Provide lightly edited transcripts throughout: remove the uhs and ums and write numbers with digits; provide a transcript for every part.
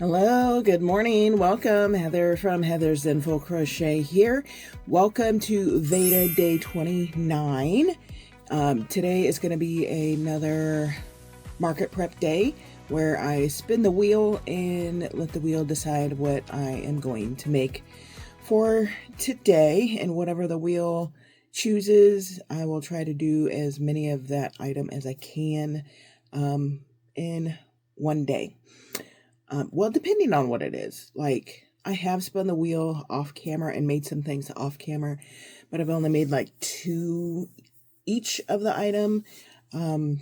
Hello, good morning. Welcome. Heather from Heather's Zenful Crochet here. Welcome to Veda Day 29. Today is going to be another market prep day where I spin the wheel and let the wheel decide what I am going to make for today. And whatever the wheel chooses, I will try to do as many of that item as I can in one day. Well, depending on what it is. Like, I have spun the wheel off camera and made some things off camera, but I've only made like 2 each of the item,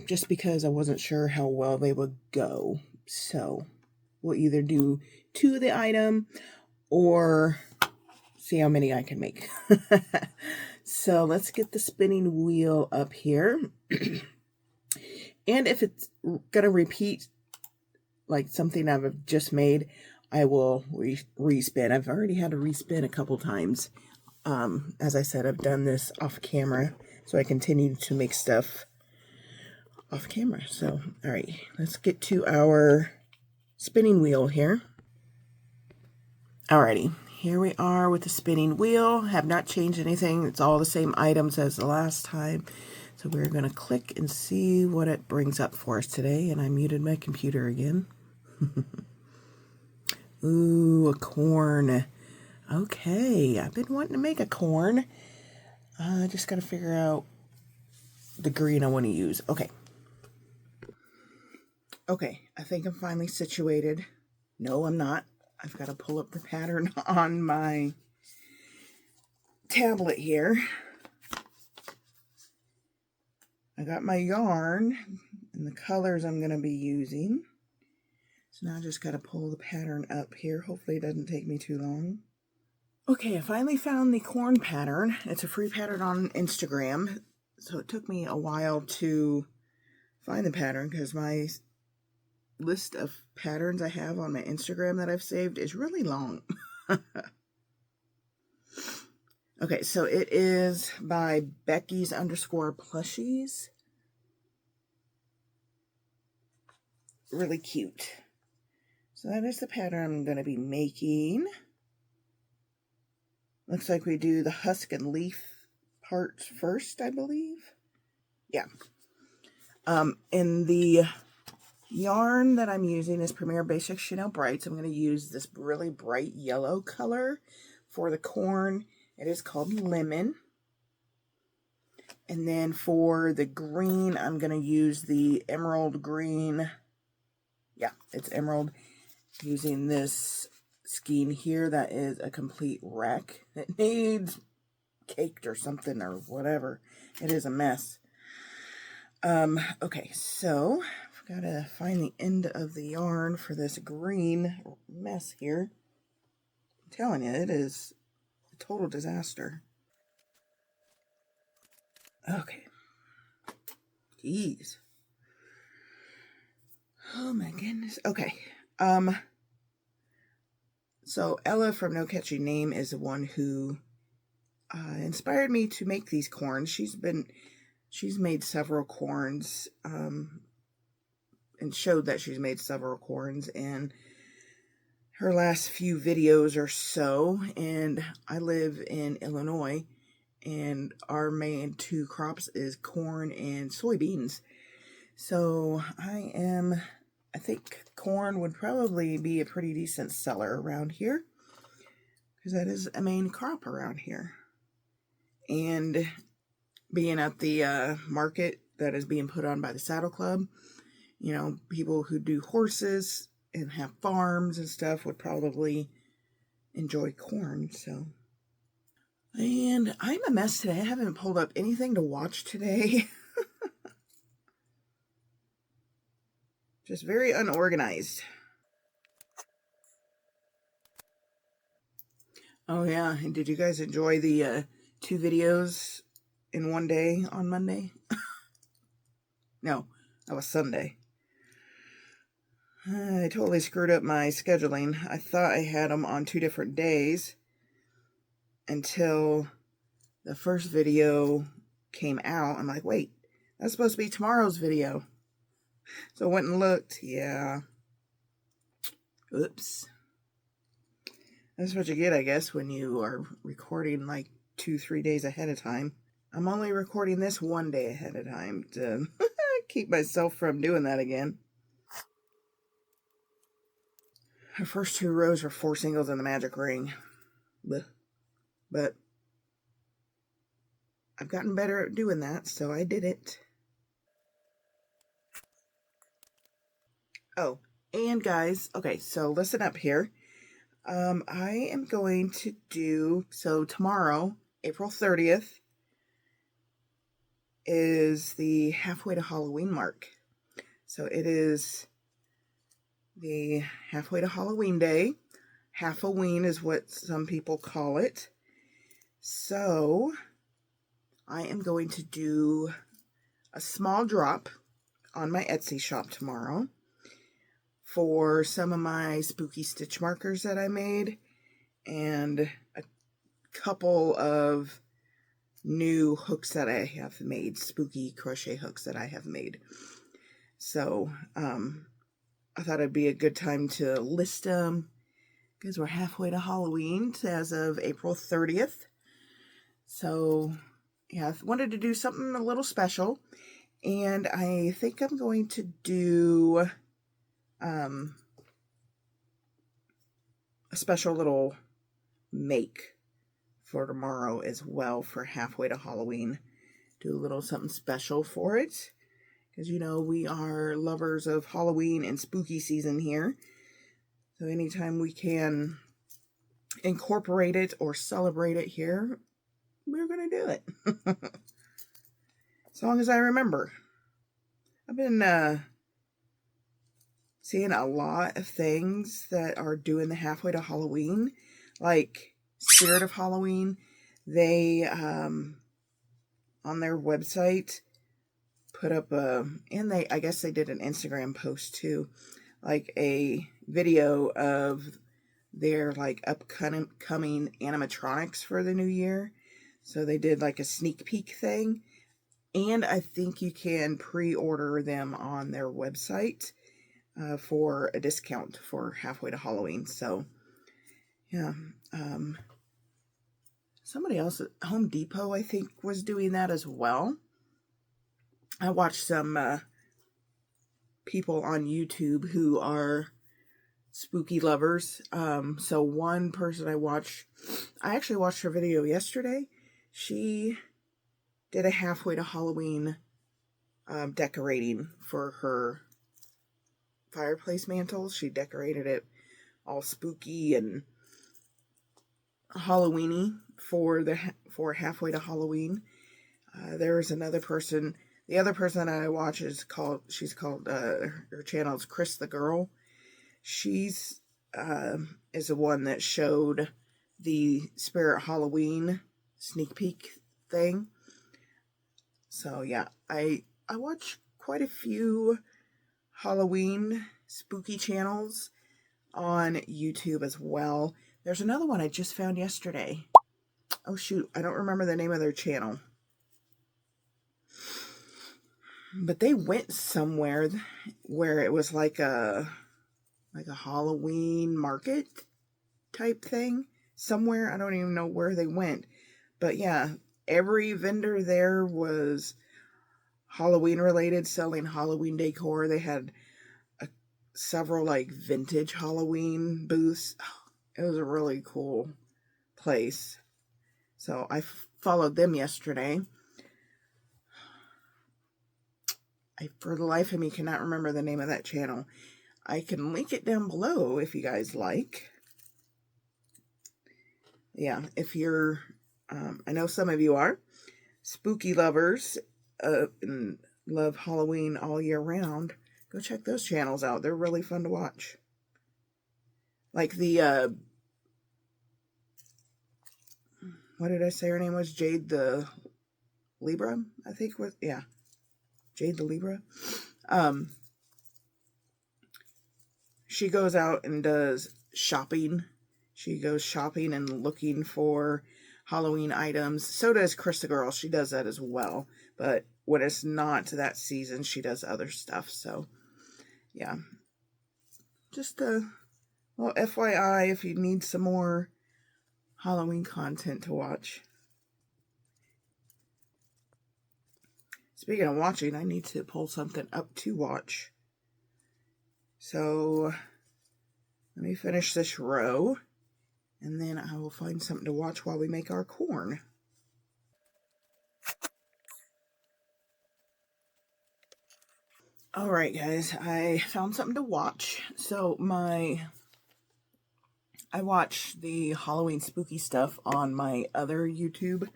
just because I wasn't sure how well they would go. So we'll either do 2 of the item or see how many I can make. So let's get the spinning wheel up here. And if it's going to repeat like something I've just made, I will respin. I've already had to respin a couple times. As I said, I've done this off camera, so I continue to make stuff off camera. So, all right, let's get to our spinning wheel here. Alrighty, here we are with the spinning wheel. Have not changed anything. It's all the same items as the last time. So we're going to click and see what it brings up for us today. And I muted my computer again. Ooh, a corn. Okay, I've been wanting to make a corn. I just got to figure out the green I want to use. Okay, I think I'm finally situated. No, I'm not. I've got to pull up the pattern on my tablet here. I got my yarn and the colors I'm going to be using. So now I just got to pull the pattern up here. Hopefully it doesn't take me too long. Okay, I finally found the corn pattern. It's a free pattern on Instagram. So it took me a while to find the pattern because my list of patterns I have on my Instagram that I've saved is really long. Okay, so it is by Becky's_plushies. Really cute. So that is the pattern I'm going to be making. Looks like we do the husk and leaf parts first, I believe. Yeah. And the yarn that I'm using is Premier Basic Chanel Brights. I'm going to use this really bright yellow color for the corn. It is called Lemon. And then for the green, I'm going to use the emerald green. Yeah, it's emerald. Using this skein here that is a complete wreck. It needs caked or something or whatever. It is a mess. Okay, so I've got to find the end of the yarn for this green mess here. I'm telling you, it is a total disaster. Okay. Jeez. Oh my goodness. Okay. So Ella from No Catchy Name is the one who inspired me to make these corns. She's made several corns, and showed that she's made several corns in her last few videos or so. And I live in Illinois, and our main 2 crops is corn and soybeans. So I think corn would probably be a pretty decent seller around here, because that is a main crop around here. And being at the market that is being put on by the Saddle Club, you know, people who do horses and have farms and stuff would probably enjoy corn. So, and I'm a mess today. I haven't pulled up anything to watch today. Just very unorganized. Oh yeah, and did you guys enjoy the 2 videos in one day on Monday? No, that was Sunday. I totally screwed up my scheduling. I thought I had them on 2 different days until the first video came out. I'm like, wait, that's supposed to be tomorrow's video. So I went and looked. Yeah. Oops. That's what you get, I guess, when you are recording like 2-3 days ahead of time. I'm only recording this 1 day ahead of time to keep myself from doing that again. The first 2 rows were 4 singles in the magic ring. Blech. But I've gotten better at doing that, so I did it. Oh, and guys, okay, so listen up here. I am going to do, so tomorrow, April 30th, is the halfway to Halloween mark. So it is the halfway to Halloween day. Half-a-ween is what some people call it. So I am going to do a small drop on my Etsy shop tomorrow for some of my spooky stitch markers that I made and a couple of new hooks that I have made, spooky crochet hooks that I have made. So I thought it'd be a good time to list them because we're halfway to Halloween as of April 30th. So yeah, I wanted to do something a little special, and I think I'm going to do a special little make for tomorrow as well for halfway to Halloween. Do a little something special for it, because you know we are lovers of Halloween and spooky season here. So anytime we can incorporate it or celebrate it here, we're going to do it. As long as I remember. I've been seeing a lot of things that are doing the halfway to Halloween, like Spirit of Halloween. They, on their website, put up and I guess they did an Instagram post too, like a video of their like upcoming animatronics for the new year. So they did like a sneak peek thing, and I think you can pre-order them on their website for a discount for halfway to Halloween. So yeah, somebody else at Home Depot I think was doing that as well. I watched some people on YouTube who are spooky lovers. So one person I actually watched her video yesterday. She did a halfway to Halloween decorating for her fireplace mantle. She decorated it all spooky and Halloweeny for halfway to Halloween. There's another person. The other person I watch her channel is Chris the Girl. She's is the one that showed the Spirit Halloween sneak peek thing. So yeah, I watch quite a few Halloween spooky channels on YouTube as well. There's another one I just found yesterday. Oh shoot, I don't remember the name of their channel. But they went somewhere where it was like a Halloween market type thing. Somewhere, I don't even know where they went. But yeah, every vendor there was Halloween related, selling Halloween decor. They had several like vintage Halloween booths. It was a really cool place. So I followed them yesterday. I, for the life of me, cannot remember the name of that channel. I can link it down below if you guys like. Yeah, if you're, I know some of you are spooky lovers and love Halloween all year round, go check those channels out. They're really fun to watch. Like the, what did I say her name was? Jade the Libra, I think was, yeah. Jade the Libra. She goes out and does shopping. She goes shopping and looking for Halloween items. So does Chris the Girl. She does that as well. But when it's not that season, she does other stuff. So, yeah. Just a Well, FYI, if you need some more Halloween content to watch. Speaking of watching, I need to pull something up to watch. So let me finish this row, and then I will find something to watch while we make our corn. All right, guys, I found something to watch. So I watch the Halloween spooky stuff on my other YouTube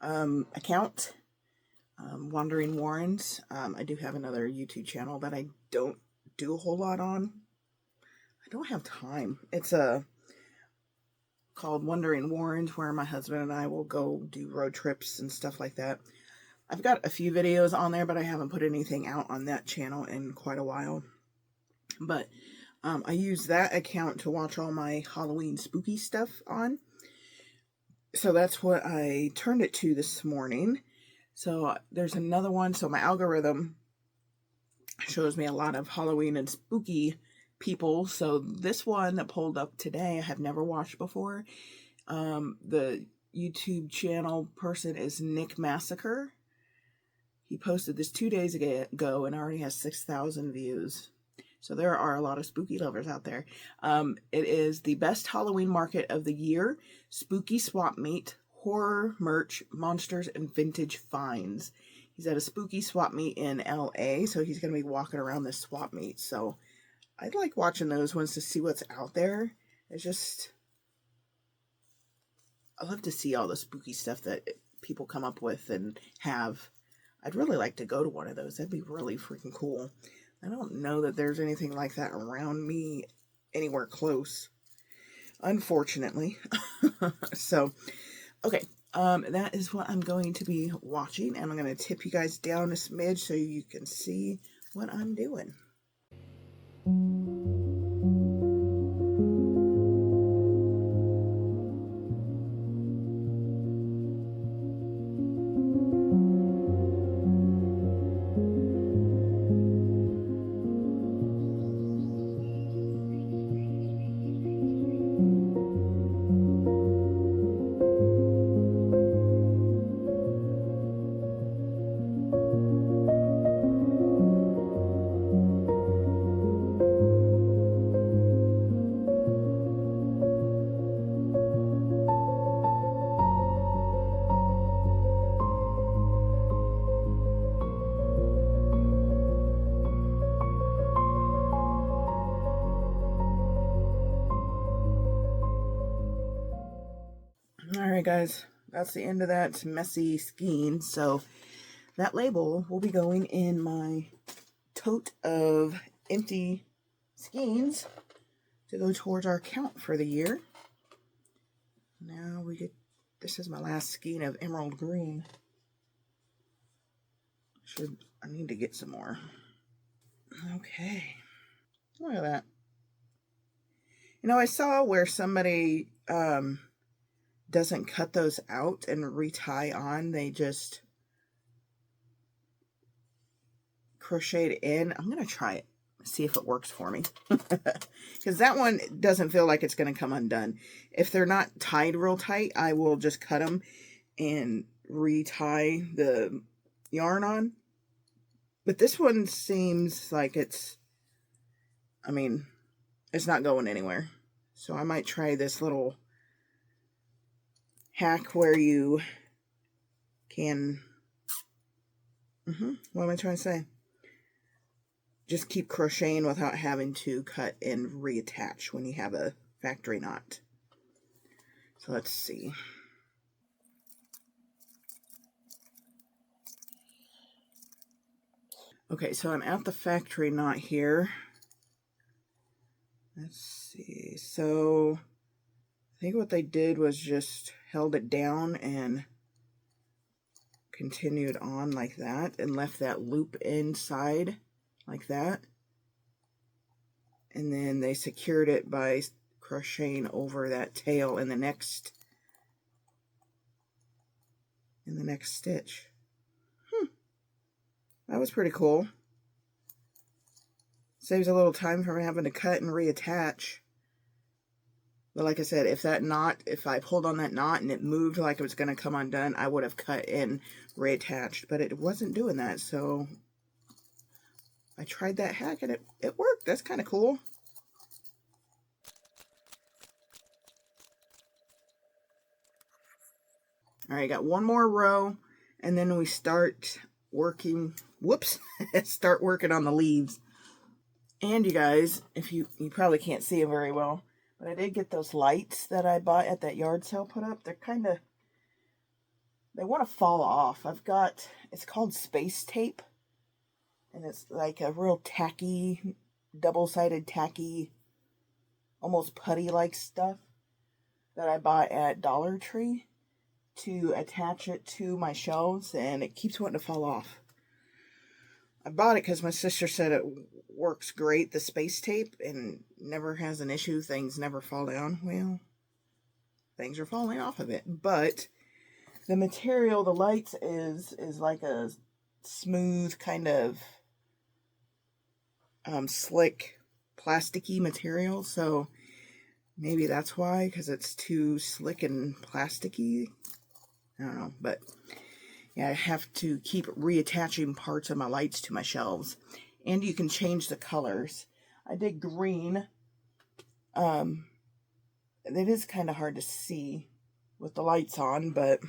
account, Wandering Warrens. I do have another YouTube channel that I don't do a whole lot on. I don't have time. It's called Wandering Warrens, where my husband and I will go do road trips and stuff like that. I've got a few videos on there, but I haven't put anything out on that channel in quite a while. But I use that account to watch all my Halloween spooky stuff on. So that's what I turned it to this morning. So there's another one. So my algorithm shows me a lot of Halloween and spooky people. So this one that pulled up today, I have never watched before. The YouTube channel person is Nick Massacre. He posted this 2 days ago and already has 6,000 views. So there are a lot of spooky lovers out there. It is the best Halloween market of the year. Spooky swap meet, horror merch, monsters, and vintage finds. He's at a spooky swap meet in LA, so he's going to be walking around this swap meet. So I like watching those ones to see what's out there. It's just, I love to see all the spooky stuff that people come up with and have. I'd really like to go to one of those. That'd be really freaking cool. I don't know that there's anything like that around me anywhere close, unfortunately. So, okay, that is what I'm going to be watching, and I'm going to tip you guys down a smidge so you can see what I'm doing. Alright guys, that's the end of that messy skein. So that label will be going in my tote of empty skeins to go towards our count for the year. Now we get, this is my last skein of emerald green. I need to get some more. Okay, look at that. You know, I saw where somebody doesn't cut those out and retie on. They just crocheted in. I'm going to try it, see if it works for me. Because that one doesn't feel like it's going to come undone. If they're not tied real tight, I will just cut them and retie the yarn on. But this one seems like it's, I mean, it's not going anywhere. So I might try this little hack where you can, what am I trying to say? Just keep crocheting without having to cut and reattach when you have a factory knot. So let's see. Okay, so I'm at the factory knot here. Let's see. So I think what they did was just held it down and continued on like that and left that loop inside like that. And then they secured it by crocheting over that tail in the next stitch. That was pretty cool. Saves a little time from having to cut and reattach. But like I said, if I pulled on that knot and it moved like it was going to come undone, I would have cut and reattached. But it wasn't doing that, so I tried that hack and it worked. That's kind of cool. All right, got one more row, and then we start working, whoops, start working on the leaves. And you guys, if you probably can't see it very well, but I did get those lights that I bought at that yard sale put up. They're kind of, they want to fall off. It's called space tape, and it's like a real tacky, double-sided tacky, almost putty-like stuff that I bought at Dollar Tree to attach it to my shelves, and it keeps wanting to fall off. I bought it because my sister said it works great, the space tape, and never has an issue. Things never fall down. Well, things are falling off of it. But the material, the lights, is like a smooth kind of slick plasticky material. So maybe that's why, because it's too slick and plasticky. I don't know, but yeah, I have to keep reattaching parts of my lights to my shelves. And you can change the colors. I did green. It is kind of hard to see with the lights on, but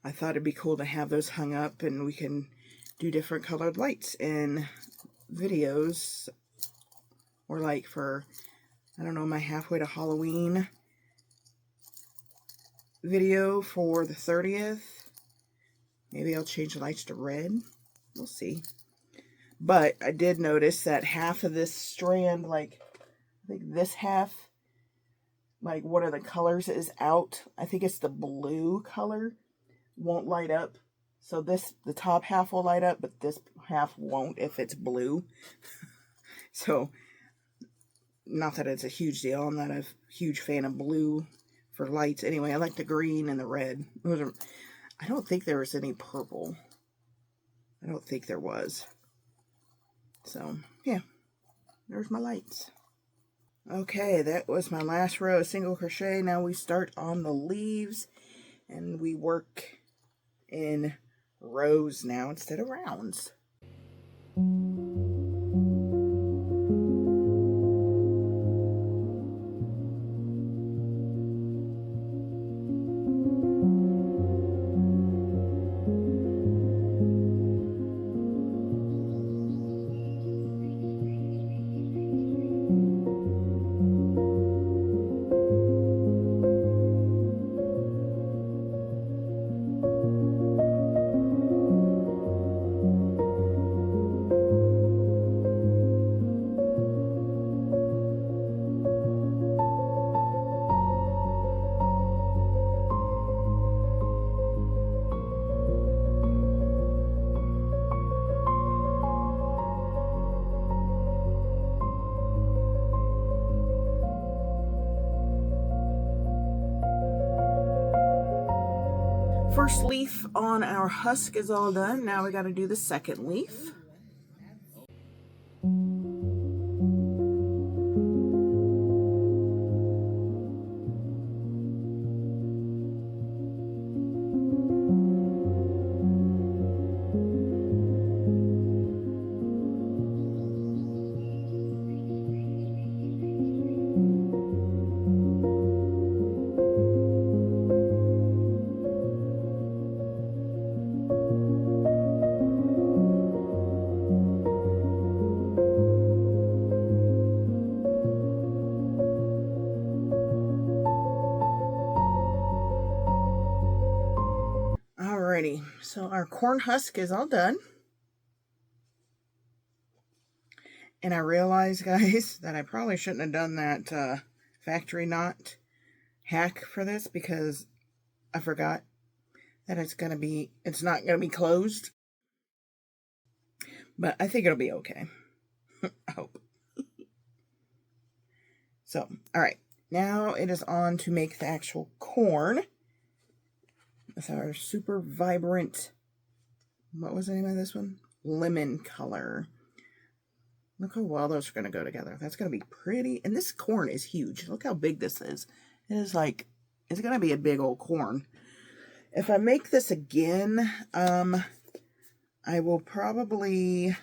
I thought it'd be cool to have those hung up, and we can do different colored lights in videos, or like for, I don't know, my halfway to Halloween video for the 30th. Maybe I'll change the lights to red. We'll see. But I did notice that half of this strand, like, I think this half, like one of the colors is out. I think it's the blue color, won't light up. So the top half will light up, but this half won't if it's blue. So, not that it's a huge deal. I'm not a huge fan of blue for lights. Anyway, I like the green and the red. I don't think there was any purple. I don't think there was. So, yeah. There's my lights. Okay, that was my last row of single crochet. Now we start on the leaves, and we work in rows now instead of rounds. First leaf on our husk is all done. Now we got to do the second leaf. Alrighty, so our corn husk is all done. And I realized, guys, that I probably shouldn't have done that factory knot hack for this, because I forgot that it's not going to be closed. But I think it'll be okay. I hope. So, alright. Now it is on to make the actual corn. That's our super vibrant, what was the name of this one? Lemon color. Look how well those are going to go together. That's going to be pretty. And this corn is huge. Look how big this is. It is like, it's going to be a big old corn. If I make this again, I will probably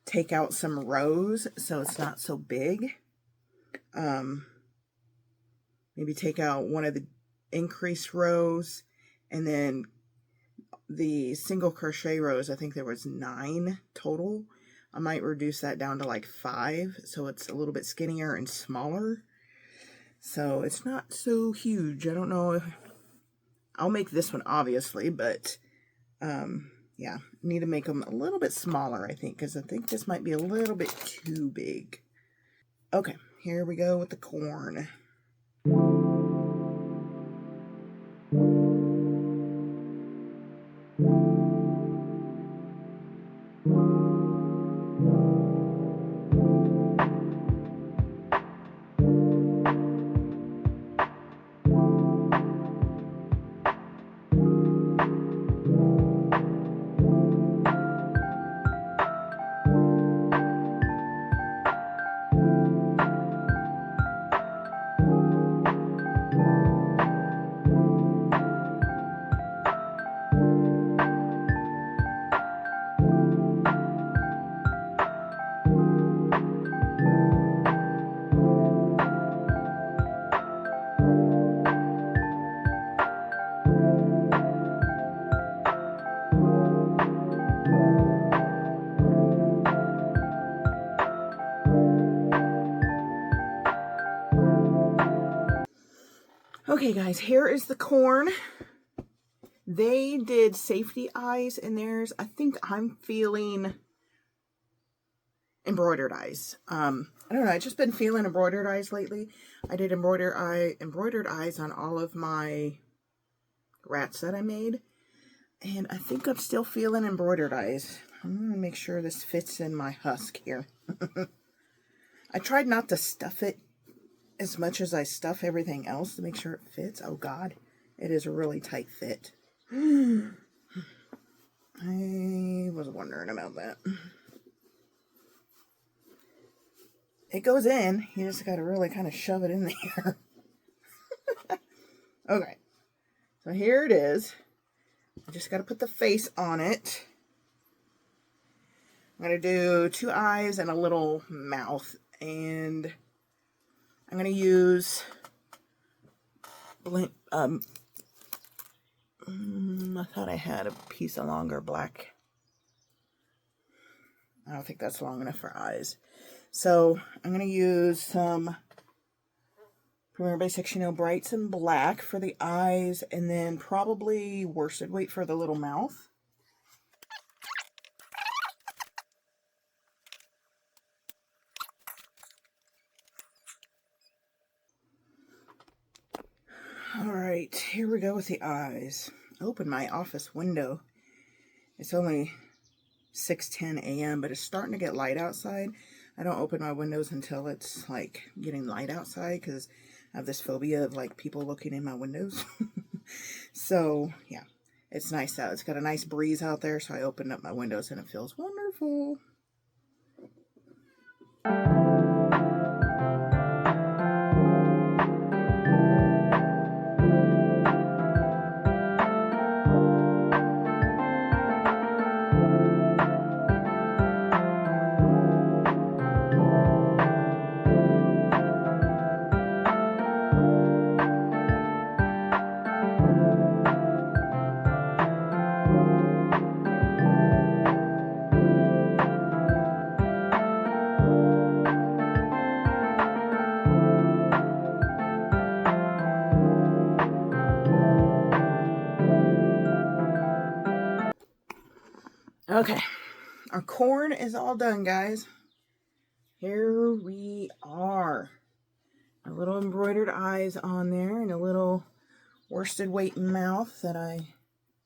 take out some rows so it's not so big. Maybe take out one of the increased rows, and then the single crochet rows, I think there was 9 total. I might reduce that down to like 5, so it's a little bit skinnier and smaller. So it's not so huge. I don't know if I'll make this one, obviously, but yeah, need to make them a little bit smaller, I think, because I think this might be a little bit too big. Okay, here we go with the corn. Okay, guys, here is the corn. They did safety eyes in theirs. I think I'm feeling embroidered eyes. I don't know. I've just been feeling embroidered eyes lately. I did embroidered eyes on all of my rats that I made. And I think I'm still feeling embroidered eyes. I'm going to make sure this fits in my husk here. I tried not to stuff it as much as I stuff everything else to make sure it fits. Oh God, it is a really tight fit. I was wondering about that. It goes in. You just got to really kind of shove it in there. Okay. So here it is. I just got to put the face on it. I'm going to do 2 eyes and a little mouth. And I'm going to use I thought I had a piece of longer black. I don't think that's long enough for eyes. So I'm going to use some Premier Basic Chanel Brights in black for the eyes, and then probably worsted weight for the little mouth. Alright, here we go with the eyes. Open my office window. It's only 6:10 a.m., but it's starting to get light outside. I don't open my windows until it's like getting light outside because I have this phobia of like people looking in my windows. So yeah, it's nice out. It's got a nice breeze out there, so I opened up my windows and it feels wonderful. Okay, our corn is all done, guys. Here we are. A little embroidered eyes on there and a little worsted weight mouth that I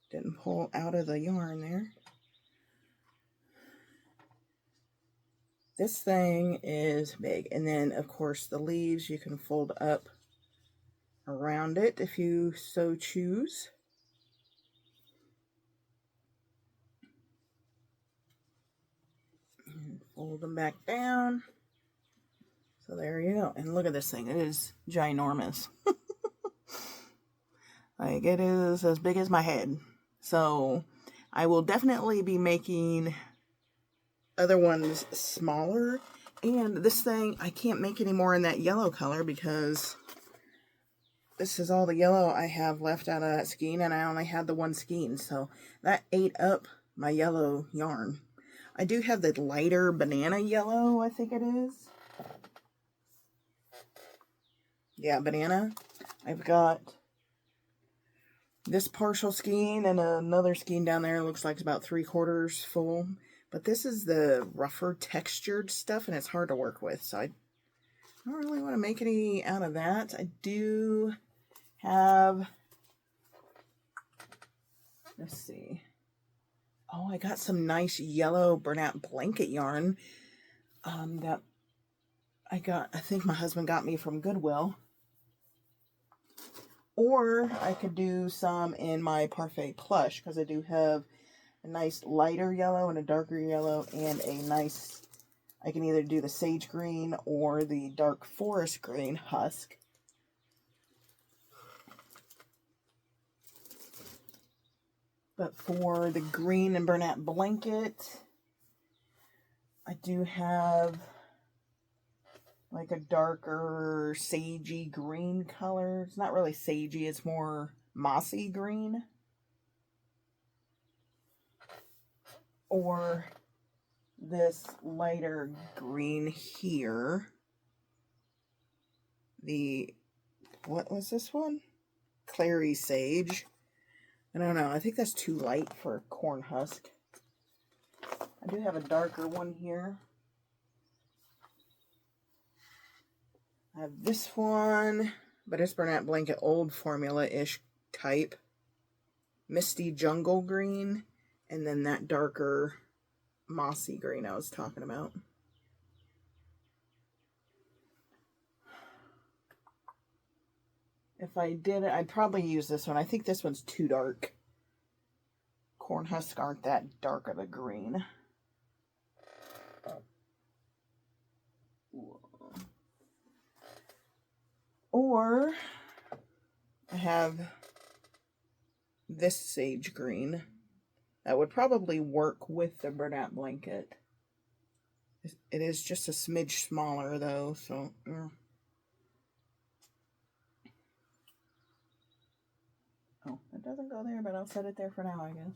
didn't pull out of the yarn there. This thing is big. And then, of course, the leaves you can fold up around it if you so choose. And Fold them back down. So there you go. And look at this thing. It is ginormous. Like, it is as big as my head. So I will definitely be making other ones smaller. And this thing, I can't make any more in that yellow color because this is all the yellow I have left out of that skein, and I only had the one skein. So that ate up my yellow yarn. I do have the lighter banana yellow, I think it is. Yeah, banana. I've got this partial skein and another skein down there. It looks like it's about 3/4 full. But this is the rougher textured stuff, and it's hard to work with. So I don't really want to make any out of that. I do have, let's see. Oh, I got some nice yellow burnout blanket yarn that I think my husband got me from Goodwill. Or I could do some in my Parfait Plush, because I do have a nice lighter yellow and a darker yellow and a nice, I can either do the sage green or the dark forest green husk. But for the green and burnout blanket, I do have like a darker sagey green color. It's not really sagey, it's more mossy green. Or this lighter green here. What was this one? Clary Sage. I don't know, I think that's too light for corn husk. I do have a darker one here. I have this one, but it's burnout blanket old formula-ish type. Misty Jungle Green, and then that darker mossy green I was talking about. If I did it, I'd probably use this one. I think this one's too dark. Corn husks aren't that dark of a green. Or I have this sage green that would probably work with the burnout blanket. It is just a smidge smaller though, so oh, it doesn't go there, but I'll set it there for now, I guess.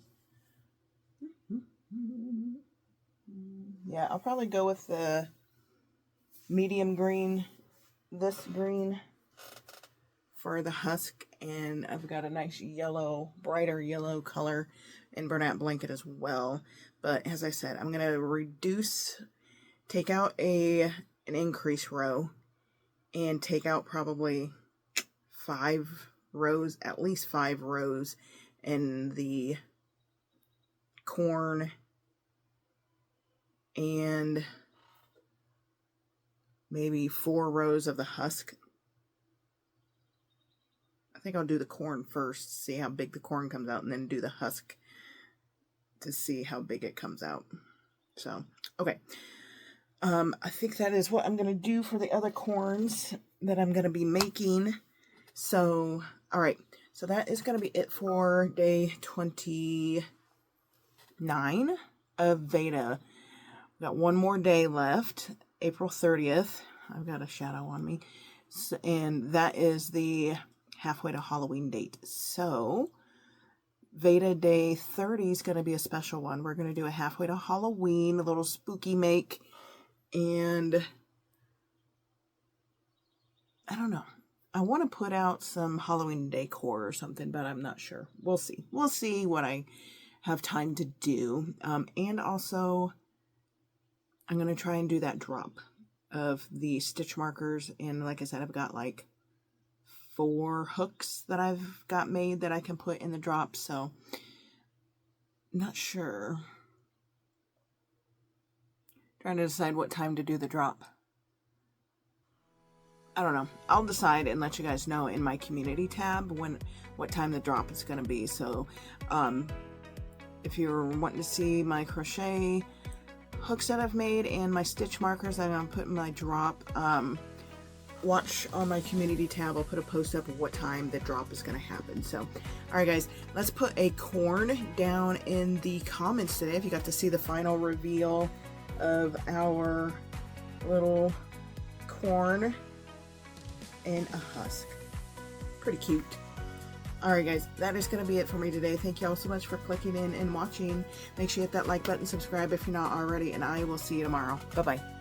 Yeah, I'll probably go with the medium green, this green, for the husk, and I've got a nice yellow, brighter yellow color in burnout blanket as well. But as I said, I'm going to take out an increase row, and take out probably 5 rows, at least 5 rows in the corn, and maybe 4 rows of the husk. I think I'll do the corn first, see how big the corn comes out, and then do the husk to see how big it comes out. So, okay. I think that is what I'm going to do for the other corns that I'm going to be making. So, all right. So that is going to be it for day 29 of Veda. We've got one more day left, April 30th. I've got a shadow on me. So, and that is the halfway to Halloween date. So Veda day 30 is going to be a special one. We're going to do a halfway to Halloween, a little spooky make, and I don't know. I want to put out some Halloween decor or something, but I'm not sure. We'll see. We'll see what I have time to do. And also, I'm going to try and do that drop of the stitch markers. And like I said, I've got like 4 hooks that I've got made that I can put in the drop, so not sure. Trying to decide what time to do the drop. I don't know. I'll decide and let you guys know in my community tab what time the drop is going to be. So if you're wanting to see my crochet hooks that I've made and my stitch markers that I'm putting my drop. Watch on my community tab. I'll put a post up of what time the drop is going to happen. So, all right, guys, let's put a corn down in the comments today if you got to see the final reveal of our little corn in a husk. Pretty cute. All right, guys, that is going to be it for me today. Thank you all so much for clicking in and watching. Make sure you hit that like button, subscribe if you're not already, and I will see you tomorrow. Bye-bye.